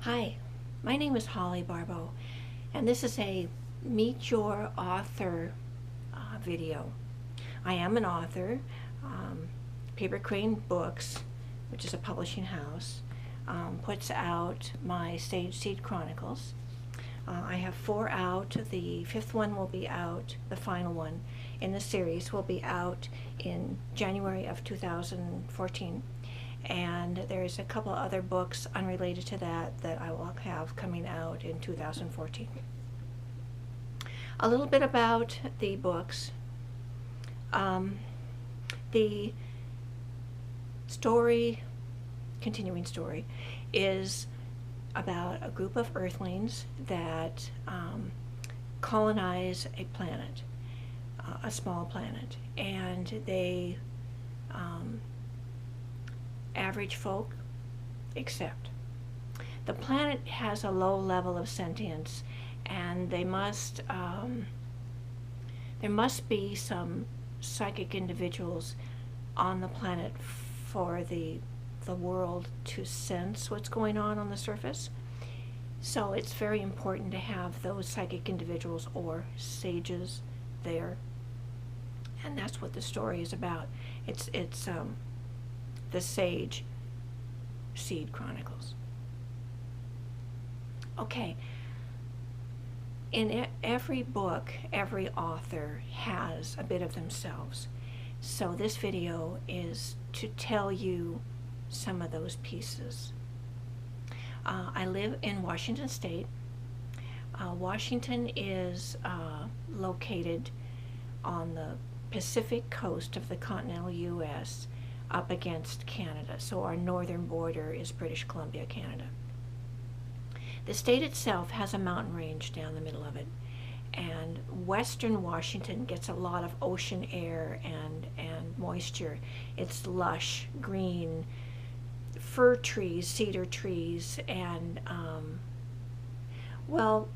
Hi, my name is Holly Barbo, and this is a Meet Your Author video. I am an author. Paper Crane Books, which is a publishing house, puts out my Sage Seed Chronicles. I have 4 out. The 5th one will be out, the final one in the series will be out in January of 2014. And there's a couple other books unrelated to that I will have coming out in 2014. A little bit about the books. The story, continuing story, is about a group of Earthlings that colonize a planet, a small planet, and they average folk accept. The planet has a low level of sentience, and there must be some psychic individuals on the planet for the world to sense what's going on the surface. So it's very important to have those psychic individuals or sages there, and that's what the story is about. It's the Sage Seed Chronicles. Okay, in every book, every author has a bit of themselves. So this video is to tell you some of those pieces. I live in Washington State. Washington is located on the Pacific coast of the continental U.S. up against Canada. So our northern border is British Columbia, Canada. The state itself has a mountain range down the middle of it, and western Washington gets a lot of ocean air and moisture. It's lush, green, fir trees, cedar trees, and well,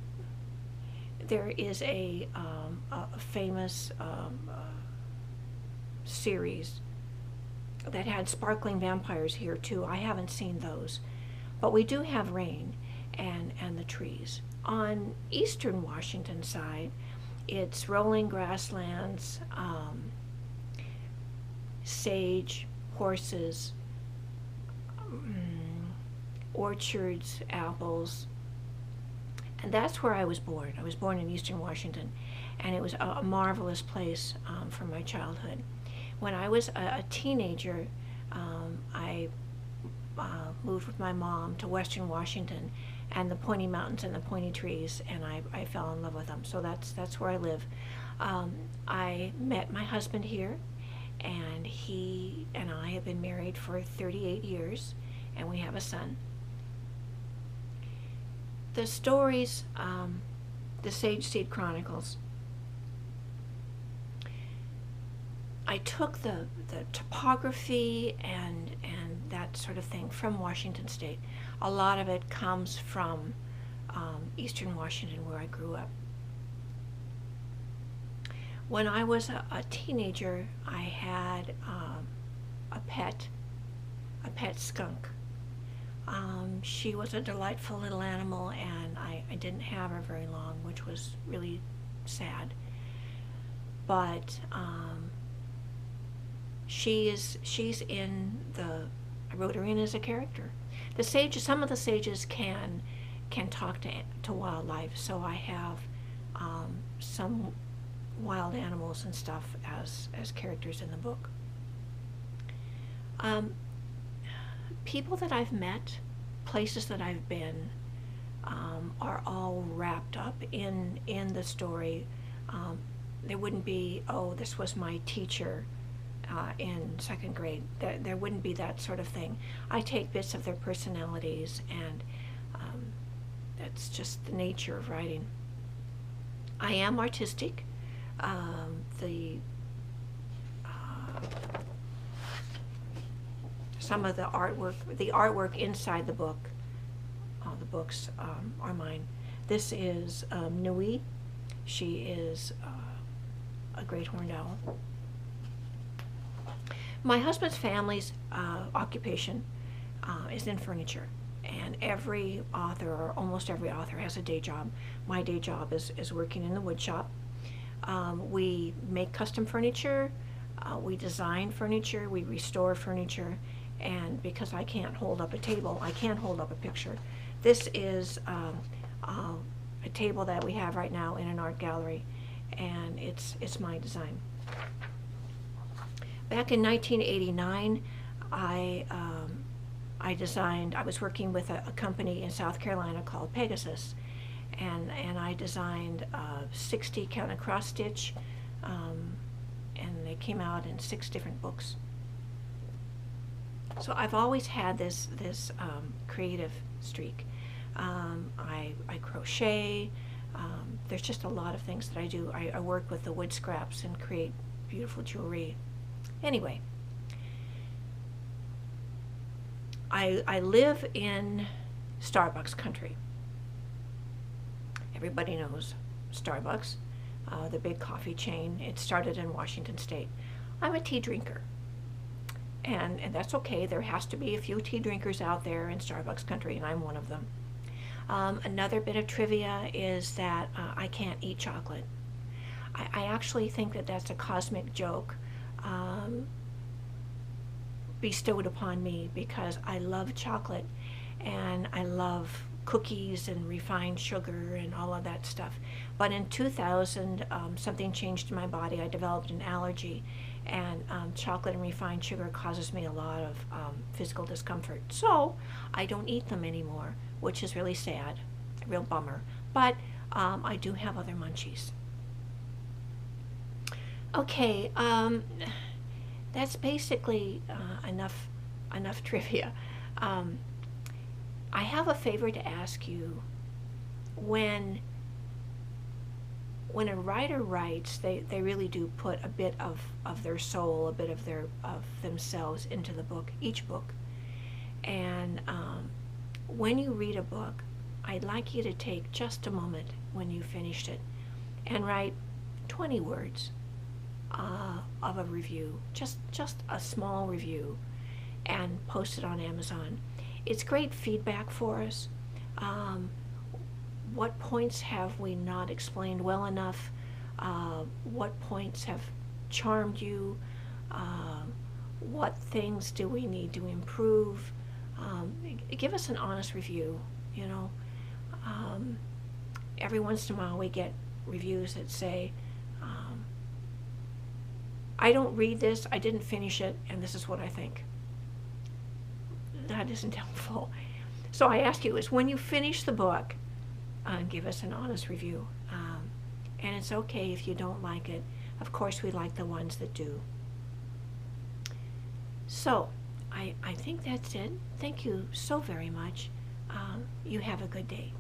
there is a famous series that had sparkling vampires here too. I haven't seen those, but we do have rain and the trees. On eastern Washington side, it's rolling grasslands, sage, horses, orchards, apples, and that's where I was born. I was born in eastern Washington, and it was a marvelous place for my childhood. When I was a teenager, I moved with my mom to western Washington and the pointy mountains and the pointy trees, and I fell in love with them. So that's where I live. I met my husband here, and he and I have been married for 38 years, and we have a son. The stories, the Sage Seed Chronicles, I took the topography and that sort of thing from Washington State. A lot of it comes from eastern Washington, where I grew up. When I was a teenager, I had a pet skunk. She was a delightful little animal, and I didn't have her very long, which was really sad. But she's in the, I wrote her in as a character. The sages, some of the sages can talk to wildlife, so I have some wild animals and stuff as characters in the book. People that I've met, places that I've been, are all wrapped up in the story. There wouldn't be, oh, this was my teacher in 2nd grade. There wouldn't be that sort of thing. I take bits of their personalities, and that's just the nature of writing. I am artistic. Some of the artwork inside the book, the books are mine. This is Nui. She is a great horned owl. My husband's family's occupation is in furniture. And every author, or almost every author, has a day job. My day job is working in the wood shop. We make custom furniture, we design furniture, we restore furniture, and because I can't hold up a table, I can't hold up a picture. This is a table that we have right now in an art gallery, and it's my design. Back in 1989, I was working with a company in South Carolina called Pegasus, and I designed 60 count and cross stitch, and they came out in 6 different books. So I've always had this creative streak. I crochet. There's just a lot of things that I do. I work with the wood scraps and create beautiful jewelry. Anyway, I live in Starbucks country. Everybody knows Starbucks, the big coffee chain. It started in Washington State. I'm a tea drinker, and that's okay. There has to be a few tea drinkers out there in Starbucks country, and I'm one of them. Another bit of trivia is that I can't eat chocolate. I actually think that that's a cosmic joke bestowed upon me, because I love chocolate and I love cookies and refined sugar and all of that stuff. But in 2000, something changed in my body. I developed an allergy, and chocolate and refined sugar causes me a lot of physical discomfort. So I don't eat them anymore, which is really sad, a real bummer. But I do have other munchies. Okay, that's basically enough trivia. I have a favor to ask you. When a writer writes, they really do put a bit of their soul, a bit of themselves into the book, each book. And when you read a book, I'd like you to take just a moment when you finished it and write 20 words of a review, just a small review, and post it on Amazon. It's great feedback for us. What points have we not explained well enough? What points have charmed you? What things do we need to improve? Give us an honest review, you know. Every once in a while we get reviews that say, I don't read this, I didn't finish it, and this is what I think. That isn't helpful. So I ask you, is when you finish the book, give us an honest review. And it's okay if you don't like it. Of course, we like the ones that do. So I think that's it. Thank you so very much. You have a good day.